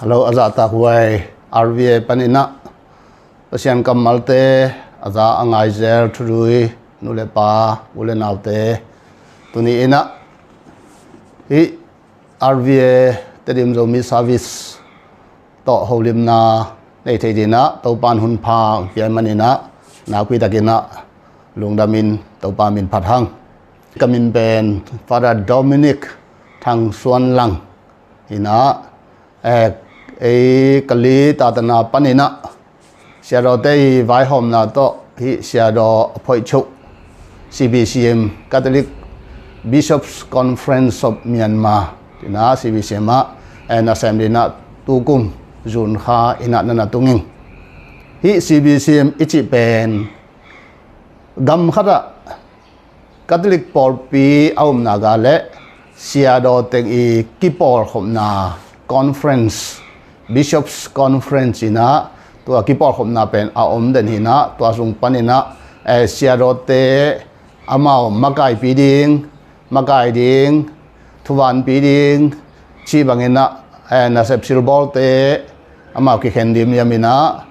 Hello azata huai RVA panina pasian kamalte aza angai zer thrui nulepa ule naute tuni ina hi RVA tedim zomi service to holim na nei theidina to pan hun phang pi manina na kui takina lungdamin to pa min phathang kamin ben Father Dominic thang suan lang ina kali tatana panina siaro te vai hom na to hi siaro phoi chu CBCM Catholic Bishops Conference of Myanmar tina CBCM and assembly na tukum jun kha ina na tunging hi CBCM ichi pen gam khada Catholic por pi aum naga le siaro te I kipor khom na conference Bishops Conference ina tua kipor khom na pen a om den hina tua sung panina siarote amao makai ding thuwan piding chi bangena na sep silbolte amao ki khendim yamina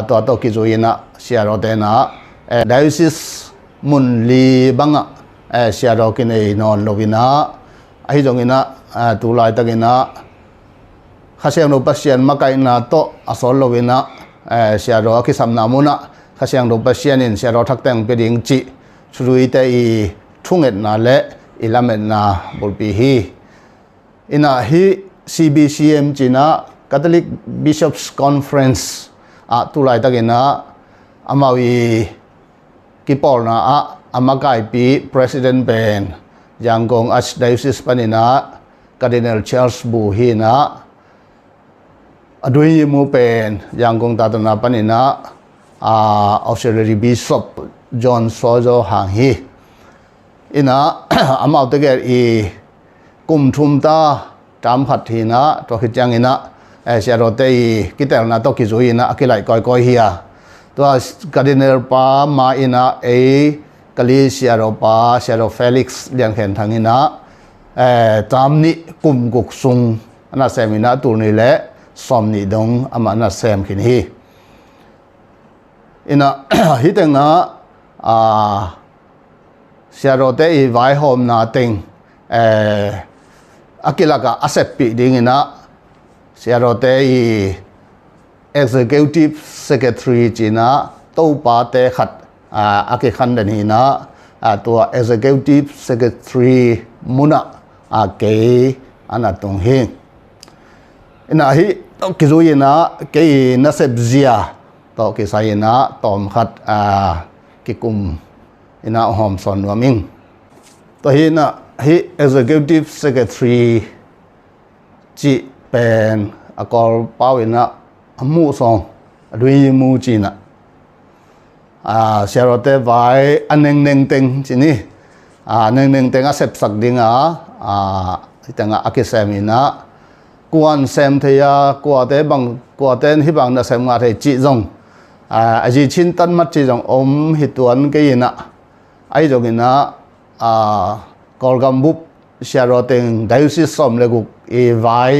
tua to ki joina siarote na diocese munli banga siaro kinei non lovina ahi jongina tulai tagina khasiang no pasian makai na to asol lovina siaro ki samna muna khasiang no pasian in siaro thakteng peding chi chrui te I thunget na le ilamet na bolpi hi ina hi CBCM china Catholic Bishops Conference tulai tagina amawi kipol na amakai pi president ben Yangon Archdiocese panina Cardinal Charles Bu hi na adui mu pen Yangon tatana panina auxiliary bishop John Sojo hang hi ina amau te ger I kum thum ta tam phat hi na to khitang ina siaro te kitel na to ki zui na akilai koi hiya to cardinal pa ma ina kali siaro pa siaro Felix lian khen thangina tamni kum guk sung ana semina turni le somni dong amana sem khin hi ina hitenga siarote I vai hom na ting akilaka asep pi ding ina siarote I executive secretary china to pa te khat aki khan den hina to executive secretary muna ke anatung hi ina hi to kizuina ke naseb zia to ki saina tom khat kikum ina hom son waming to hi na hi executive secretary chi pen akol pawina amu song adui mu china siarote vai aneng teng chini aneng teng asep sak dinga itanga akisemina kuan sem theya kuate bang kuaten hi bang na sem nga the chi jong aji chin tan mat chi jong om hituan ke ina ai jongina kolgam bup siaroteng diocese som leguk I vai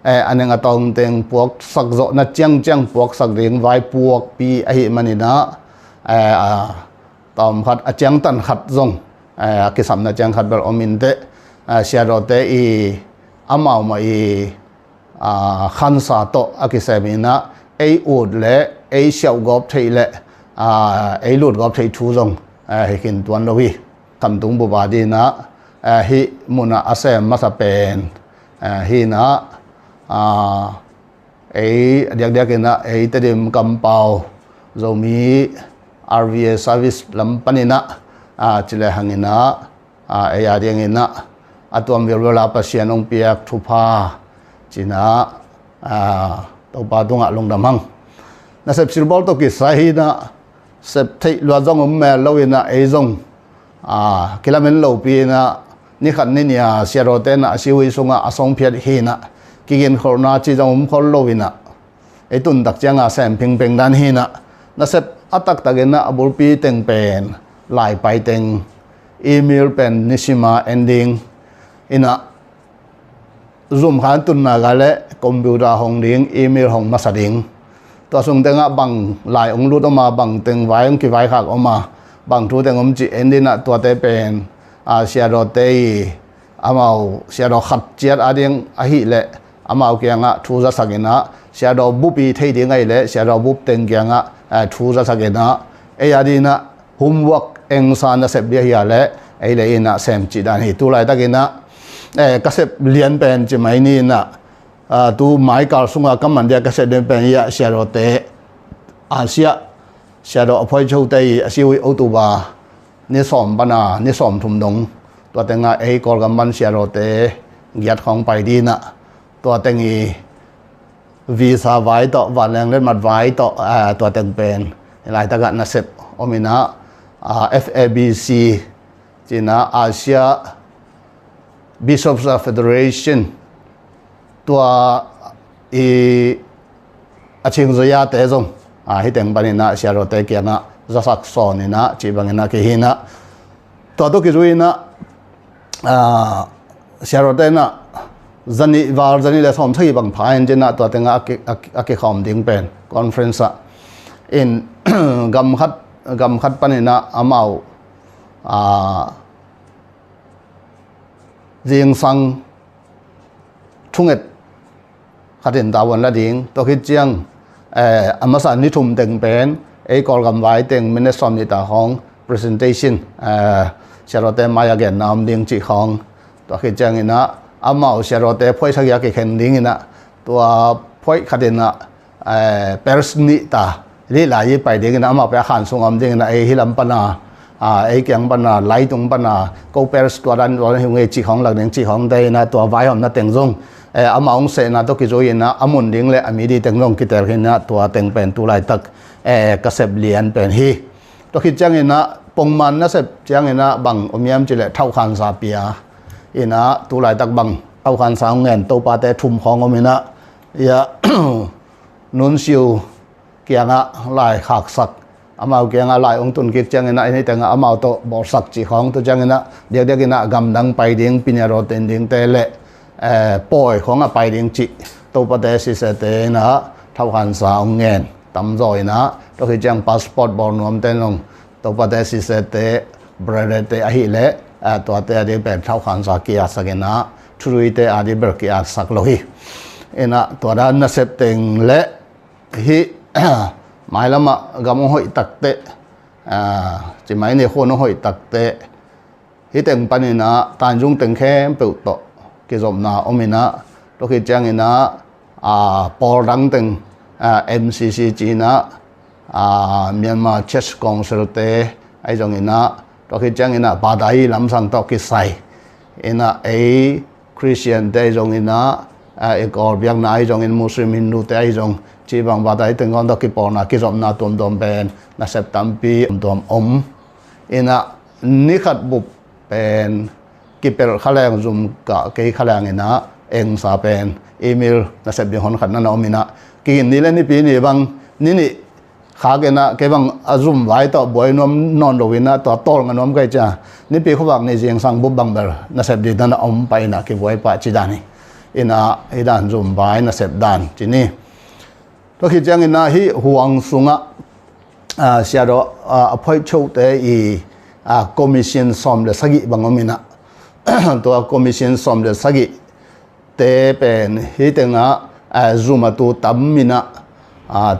aneng atong teng puak sak zo na chiang puak sak ding vai puak pi ahi manina tom khat achang tan khat zong ki sam na chang khat bel omin te siarote I amau ma I khan sa to akisemina ud le xiao gop thei le lut gop thei thu zong hekin tuan lowi kam tung bu ba di na hi muna asem masa pen hi na diak ina tedim kampau zomi RVA service lampanina chile hangina adiangina atuam virwala pasianong piak thupa china topa tunga longdamang na sep sirbol to ki sahina sep thei lwa jong me lowina ezong kilamen lo pi na ni khan ni nia siarote na siwi sunga asong phiat hina kigen khorna chi jong khol lowina etun dak changa sem ping dan hina na sep atak tagena abul pi teng pen lai pai teng email pen nisima ending ina zoom khan tun na gale computer hong ding email hong masading to sung tenga bang lai ong lu to ma bang teng vai ong ki vai khak oma bang thu teng om chi endina to te pen a sia ro te amau sia ro khat chiat ading a hi le amau kyanga thu za sagena sia ro bupi thei ding ai le sia ro bup teng kyanga thu za sagena e adina homework eng san na sep bia hi le ai le ina sem chi dan hi tu lai takina ka sep lian pen chi mai ni na tu mai kal sunga kam man dia ka sep den pen ya sia ro te asia sia ro phoi chou te asiwi october ni som bana ni som thum dong to tenga ei kol gam man sia ro te giat khong pai di na to tengi visa vai to van lang len mat vai to to teng pen lai ta ga na sep omina FABC china Asia Bishops Federation tua i aching zoya te zong hi teng banina sia ro te kia na zasak sonina chi bangina ke hina to to ki ruina sia ro te na zani war zani le som thai bang phain jena to tenga ake khom ding pen conference in gam khat panina amau riêng sang thunget khatin dawan la ding to khit chiang amasa ni thum teng pen e kol gam vai teng mine som ni ta hong presentation charote maya gen nam ding chi hong to khit chiang ina amau charote phoi sagya ke khen ding ina to phoi khatina persni ta ri la yi pai ding ina ama pa khan sung am ding ina e hilam pana ấy kyang bana lai tung bana ko pers to ran ro hi nge chi khong lag ding chi khong dai na to vai hom na teng jong amaung se na to ki joi na amun ding le ami di teng long ki tel hin na to teng pen tu lai tak ka sep lian pen hi to khi chang ina pongman na sep chang ina bang omiam chi le thau khan sa pia ina tu lai tak bang thau khan sa ngen to pa te thum khong omina ya nun siu kyanga lai khak sak amau kyanga lai ong tun ki chang ina ini tanga amau to bor sak chi khong to chang ina dia ina gam dang pai ding pinyaro ten ding te le poi khong a pai ding chi to pa de si se te na thau khan sa ong ngen tam zoi na to ki chang passport bor nom ten long to pa de si se te brother te a hi le to te a de pe thau khan sa ki a sagena thrui te a di ber ki a sak lo hi ina to da na sep teng le hi mai lama gam hoi takte chỉ mai ne khon hoi takte hi teng panina tanjung teng khem pe to ki zom na omina to ki chang ina por dang teng MCC china Myanmar Chess Council te ai jong ina to ki chang ina badai lam sang to ki sai ina a Christian te jong ina e kor biang na ai jong in Muslim Hindu te ai jong chi bang badai teng on to ki por na ki zom na tom dom ben na sep tampi dom ina ni khat bu pen ki pel khalang zum ka ke khalang ina eng sa pen email na sep bi hon khat na na omina ki ni le ni pi ni bang ni kha ke na ke bang azum vai to boy nom non lo wina to tol nga nom kai cha ni pi khu bang ni jeng sang bu bang ber na sep di na om pai na ki boy pa chi dani ina idan zum vai na sep dan chi ni to khi chang ina hi huang sunga sia ro aphoi chou te i commission som le sagi bangomina to commission som le sagi te pen hi tenga zoom tu tamina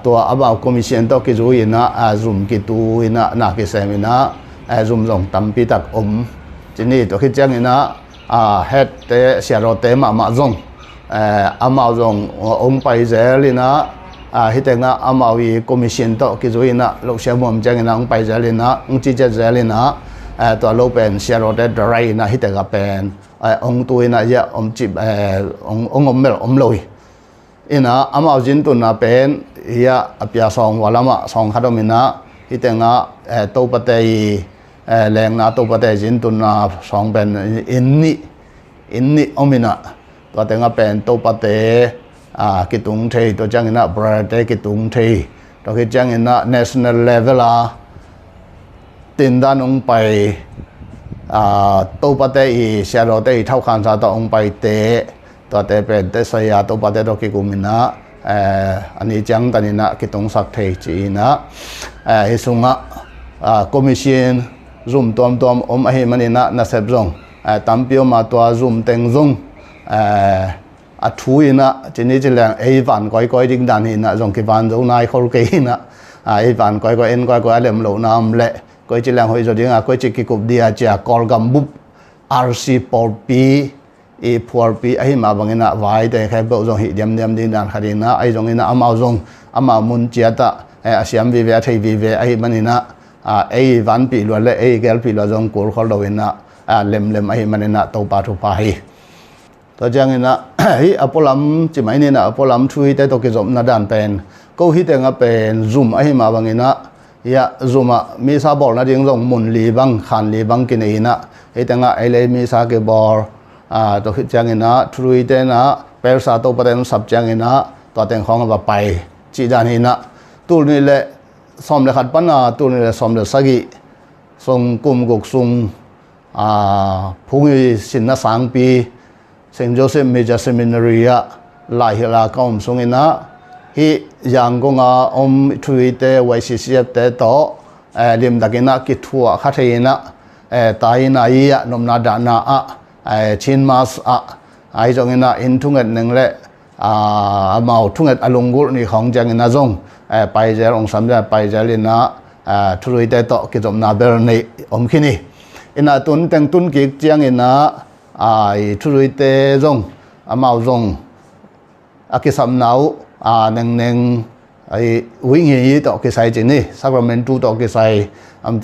to aba commission to ki zuina zoom ki tu ina na ki semina zoom jong tampi tak chini to khi chang ina head te sia ro te ma jong ama jong pai zelina hi tenga amawi commission to ki joina lo shamom jangina ong pai jalina ong chi jalina to lo pen share de drai na hi tenga pen ong tuina ya chi ong mel loi ina amaw jin tu na pen ya apya song walama song khadomina hi tenga to patei leng na to patei jin tu na song pen inni omina to tenga pen to patei ki tung thei to chang ina brate ki tung thei to ki chang ina national level tin dan ong pai to pa te I sia ro te thau khan sa to ong pai te ตัวเตเป็นเตสยาตัวปะเตโตกิกุมินะอันนี้จังตันินะกิตงสักเทจีนะฮิสุงะคอมมิชชั่นซุ่มตัวอมอหิมันินะนัสเซบซงตั้มพิวมาตัวซุ่มเต็งซงอัดทุยนะจีนี้จะแรงวันก้อยดิ้งดันหินะซงกิวันซงนายขอลกินะวันก้อยเอ็นก้อยเล่มเหล่าน้ำเละก้อยจะแรงหอยจดิ้งก้อยจะกิกุบเดียจะกอลกัมบุบRC ปอลปีพัวปีไอ้มาบังเอิญว่าไอ้แต่แค่เบลจงหิดยำดิ้งดันขดินะไอ้จงเอิญอามาจงอามามุนเจียตะอาเซียมวิเวไทยวิเวไอ้มันนะไอ้วันปีล้วนเลยไอ้แกลปีล้วนจงกูขอเราเองนะเล็มไอ้มันนะตัวปาทุพาฮีตัวจังเองนะฮีอพอลัมจิไม่เนี่ยนะอพอลัมช่วยแต่ตัวกิจมนาดันเป็นก็ฮิตเองเป็นซูมไอ้มาบังเอิญนะยาซูมมีซาบอลนะดิ้งจงมุนลีบังขันลีบังกินเองนะฮิตเองไอ้เลยมีซาเกบอลตัวฮิตจังเองนะช่วยแต่นะเปอร์ซาตัวประเด็นสับจังเองนะตัวแต่งของแบบไปจีดานเองนะตัวนี้แหละสมเด็จขัดปัญหาตัวนี้แหละสมเด็จสกิส่งกุมกุกซุงพุ่งสินนะ3 ปีเซนต์โจเซฟเมเจอร์เซมินารีอะไล่เฮลาก็ส่งเองนะฮียังกงช่วยแต่ไว้สิเสียแต่ต่อเรียมดักเองนะคิดทั่วขัดเองนะตายน่ะอีอะนมนาดานะชินมาสไอ้จงเองนะอินทุ่งเงินหนึ่งเลยมาทุ่งเงินอารมณ์กุนี่ของจังเองนะจงไปเจอองค์สมเด็จไปเจอเลยนะทุเรศต่อกิจมนาเบลนี่คินี่อินาตุนแต่งตุนกิจจังเองนะทุเรศจงมาจงกิจสำนาวหนึ่งไอ้วิ่งยี่ต่อกิจใส่จริงนี่สักประมาณตู้ต่อกิจใส่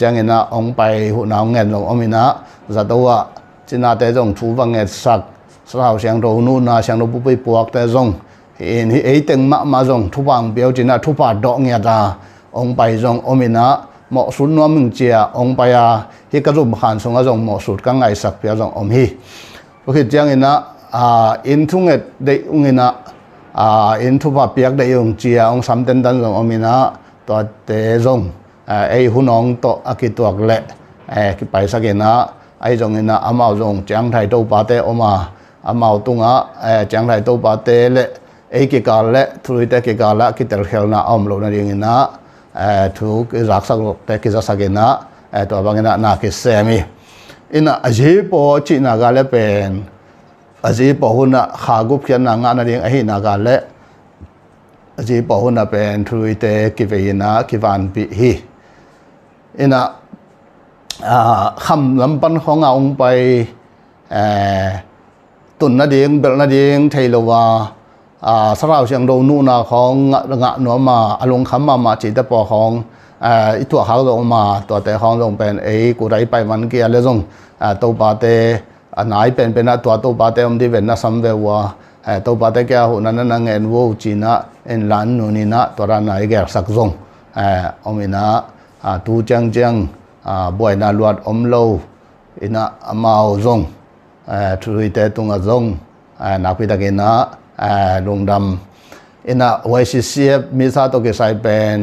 จังเองนะองไปหุ่นเอาเงินลงมินะจะตัวจีน่าแต่จงทูบังเงินสักสาวเสียงโดนู่นนะเสียงโดปุบไปปวกแต่จงเห็นไอ้เต็งมาจงทุบังเปียวจีน่าทุบาดดอกเงียดาองไปจงมินะเหมาะสุดนัวมึงเจียองไปที่กระจุบขันสงจงเหมาะสุดกังไงสักเปียวจงฮีโอเคจังเองนะอินทุ่งเอ็ดได้องเองนะอินทุบาเปียกได้องเจียองสามเต็นตันจงมินะตัวเตจงไอ้หุ่นองโตอากิตัวเละไปสักเองนะไอ้จงเองนะอามาจงจังไทยตัวปาเตอมาอามาตุงจังไทยตัวปาเตเละไอ้กิกาเละทุเรศกิกาละกิเตลเฮลนะโลนะเรียงนะทุกรักสักแต่กิจสักนะตัวบางนะนาคิเซมีอินะอจีปอจีนากาเลเป็นอจีปอหุ่นนะขากุบเขียนนางานเรียงไอ้นากาเลอจีปอหุ่นนะเป็นทุเรศกิเวนะกิวันปีฮีอินะคำลำปันขององไปตุนนาเดียงเบลนาเดียงเทลวาสระเชียงโดนูนาของงะหนัวมาอารมณ์คำมาจิตปอของตัวเขาลงมาตัวแต่ของลงเป็นกูได้ไปมันเกียร์เลยจงตัวปาเตนายเป็นตัวปาเตที่เป็นนักสัมเววะตัวปาเตแกหุ่นนั้นนั่งเงินวูจีน่าเอ็นล้านนูนีน่ะตัวนั้นนายแกสักจงมินะตูจังบ่อยนาลวดโลอินะมาจงทุเรศตุงจงนักพิทักษ์นะลงดำอินะไว้สิเสียมีซาโตกิไซเป็น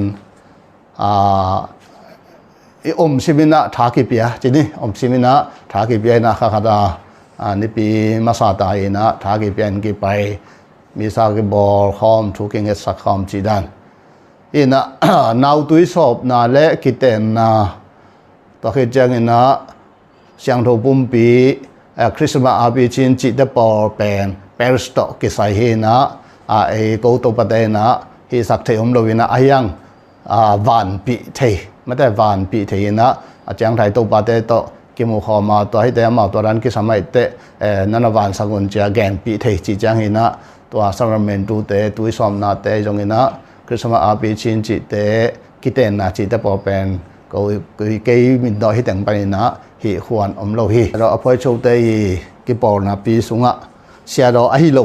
ชิมินะทากิเปียจีนี่ชิมินะทากิเปียนะข้าขดานี่ปีมาซาตายนะทากิเปียนกิไปมีซากิบอลคอมทุกิงเอสักคอมจีดันอินะนาวตุยสอบนาเละกิเตนนะตัวคิดจังอินะเสียงโทปุ่มปีคริสต์มาสปีชินจิตปอเป็นเปอร์สโตกิไซเฮนะกูตัวประเด็นนะที่สักเทอมโลวินะยังวันปีเทไม่ได้วันปีเทนะจังไทยตัวประเด็นโตกิมุขมาตัวให้แต่มาตัวนั้นกิสมัยเตนั่นวันสังกุนจะแกงปีเทจิจังเฮนะตัวสารเมนตูเตตุยสอมนาเตจงเฮนะคริสต์มาสปีชินจิตเตกิเตนะจิตปอเป็นกูเกยมินดอยให้แต่งไปนะฮิขวานโลฮิเราอภัยโชว์เตยกิปอลนะปีสุงะเสียดออหิโล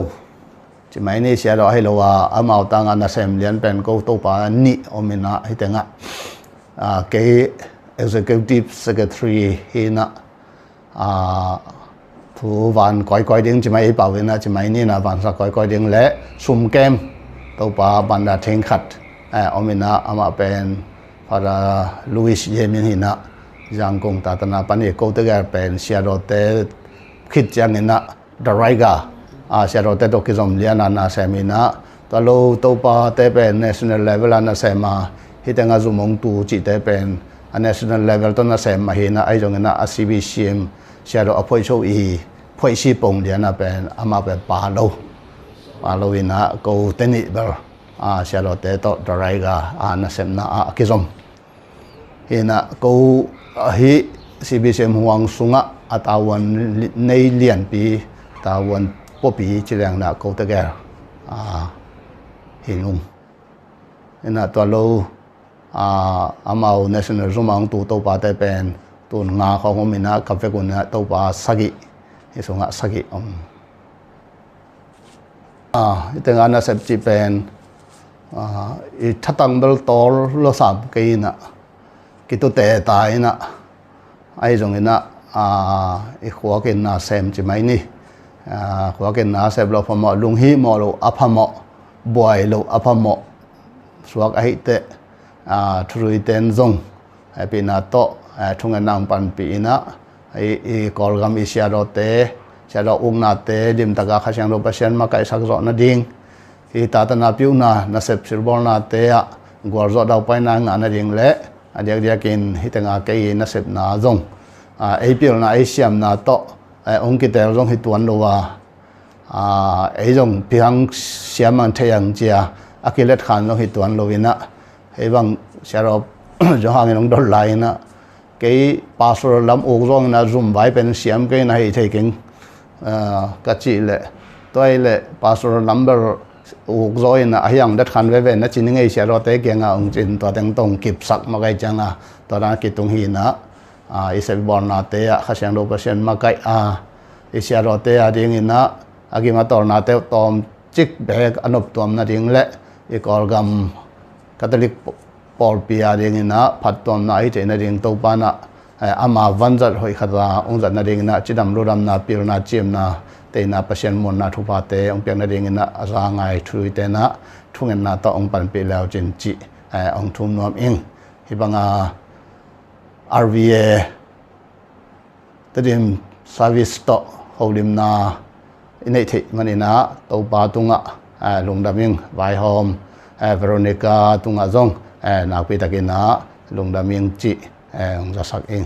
จะไม่เนี่ยเสียดออหิโลว่าอามาตังอันนั้นเซมเลียนเป็นกูตัวปานี่มินะให้แต่งเกย executive secretary ฮินะผู้วันก้อยดิ้งจะไม่เป่าเวนะจะไม่นี่นะวันสักก้อยดิ้งและซุ่มเกมตัวปาบันดาเทงขัดมินะอามาเป็นพระลุยส์เยมินฮินะยังคงตัดนาปันเอกโตเกเป็นเสียดอเตคิดจังนะดรายกา xe rồi tới cái dòng liên là xem na ta lâu tàu pa tới bên national level là xem mà hiện tại ngài dùng mong tu chỉ tới bên national level đó là xem mà hiện na ai dùng na CBCM xe rồi apoi châu y phơi xí bông liên là bên ama bên ba lâu na câu tên nhị bờ xe rồi tới đó rồi ga na xem na cái dòng hiện na câu hi CBCM huang sunga atawan nei lian pi tawan popi chilang na câu tới cái hình nên là toàn lâu amau national zoom tu tàu ba tay pen tu nga không mình na cà phê của na tàu ba sagi thì số ngã sagi itu nga na sep chi pen i thatang bel tol lo sab cái na kitu te tai na ai jong na i khwa ke na sem chi mai ni khwa ke na sep lo phamo lung hi mo lo aphamo boy lo aphamo suak ai te thrui ten zong ai pi na to thunga nang pan pi na ai kolgam i sia ro te sia ro ung na te dim taka khasiang ro pasien ma kai sak zo na ding i ta ta na piu na sep sirbol na te a gor zo dau pai na nga na ding le adiak diakin hitanga ke na sep na zong ai piu na ai siam na to ong ki tel zong hi tuan lo wa ấy dòng piang xiêm mang thay ang chia akilet khan lo hi tuan lo ina ấy bằng xe ro cho hàng nó đổ lại na cái passport làm ô rong na zoom vai pen xiêm cái này thấy kinh cái chỉ lệ tôi lệ passport number ô rồi na ayang đất khan về na chỉ ngay xe ro tới cái ngà ông trên tòa tiếng tông kịp sắc mà cái chẳng à tòa đang kịp tung hi na ấy sẽ born na te à khách hàng đâu pasien mà cái ấy xe ro te đi nghe na agi ma tor na te tom chik bag anop tom na ding le I kol gam Catholic Paul pia ding na phat tom na ai te na ding to pa na ama vanzat hoi khata ong zat na ding na chidam rodam na pil na chem na te na pasien mon na thu pa te ong pek na ding na asa ngai thui te na thungen na to ong pan pe lao chin chi ong thum nom ing hi banga RVA tedim service to holim na ini thi manina tàu ba tunga lung daming vai hom Veronica tunga zong na pi takina lung daming chi ong jasak ing